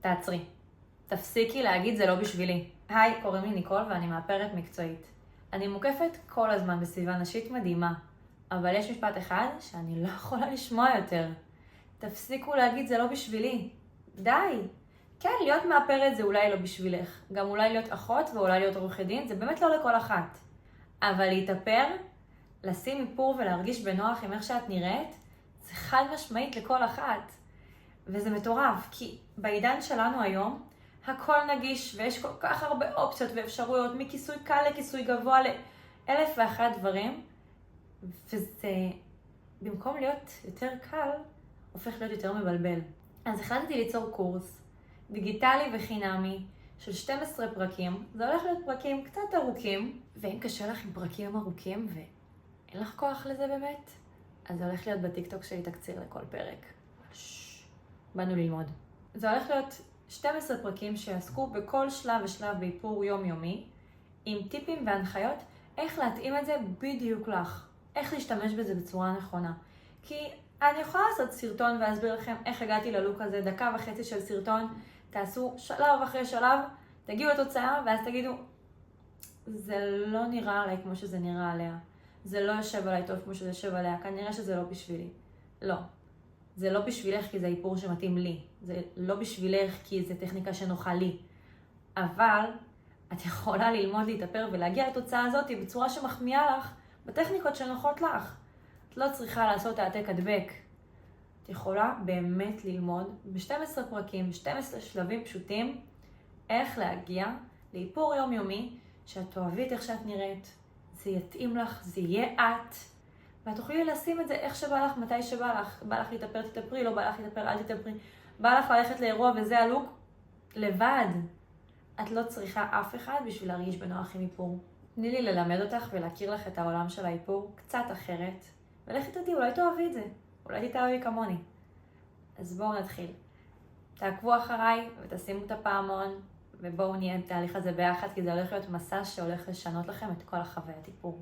תעצרי. תפסיקי להגיד זה לא בשבילי. היי, קוראים לי ניקול ואני מאפרת מקצועית. אני מוקפת כל הזמן בסביבה נשית מדהימה, אבל יש משפט אחד שאני לא יכולה לשמוע יותר. תפסיקו להגיד זה לא בשבילי. די. כן, להיות מאפרת זה אולי לא בשבילך. גם אולי להיות אחות ואולי להיות עורכת דין, זה באמת לא לכל אחת. אבל להתאפר, לשים איפור ולהרגיש בנוח עם איך שאת נראית, זה חד משמעית לכל אחת. וזה מטורף, כי בעידן שלנו היום, הכל נגיש ויש כל כך הרבה אופציות ואפשרויות, מכיסוי קל לכיסוי גבוה לאלף ואחת דברים, וזה, במקום להיות יותר קל, הופך להיות יותר מבלבל. אז החלטתי ליצור קורס דיגיטלי וחינמי של 12 פרקים. זה הולך להיות פרקים קצת ארוכים, ואם קשה לך עם פרקים ארוכים ואין לך כוח לזה באמת, אז זה הולך להיות בטיקטוק שלי תקציר לכל פרק. באנו ללמוד. זה הולך להיות 12 פרקים שיעסקו בכל שלב ושלב באיפור יומיומי, עם טיפים והנחיות איך להתאים את זה בדיוק לך. איך להשתמש בזה בצורה נכונה. כי אני יכולה לעשות סרטון ואסביר לכם איך הגעתי ללוק הזה, 1.5 דקות של סרטון, תעשו שלב אחרי שלב, תגיעו לתוצאה ואז תגידו, זה לא נראה עליי כמו שזה נראה עליה. זה לא יושב עליי טוב כמו שזה יושב עליה, כנראה שזה לא בשבילי. לא. זה לא בשבילך כי זה איפור שמתאים לי. זה לא בשבילך כי זה טכניקה שנוחה לי. אבל את יכולה ללמוד להתאפר ולהגיע לתוצאה הזאת בצורה שמחמיאה לך בטכניקות שנוחות לך. את לא צריכה לעשות העתק הדבק. את יכולה באמת ללמוד ב-12 פרקים, 12 שלבים פשוטים, איך להגיע לאיפור יומיומי שאת תאהבי את איך שאת נראית. זה יתאים לך, זה יהיה את. ואת תוכלי לשים את זה איך שבא לך, מתי שבא לך. בא לך להתאפר, תתאפרי, לא בא לך להתאפר, אל תתאפרי. בא לך ללכת לאירוע וזה הלוק, לבד. את לא צריכה אף אחד בשביל להרגיש בנוח עם איפור. תני לי ללמד אותך ולהכיר לך את העולם של האיפור קצת אחרת. ולכי תדעי, אולי תאהבי את זה. אולי תתאהבי כמוני. אז בואו נתחיל. תעקבו אחריי ותשימו את הפעמון, ובואו נהיה עם תהליך הזה ביחד, כי זה הולך להיות מסע שהולך לשנות לכם את כל החוויית איפור.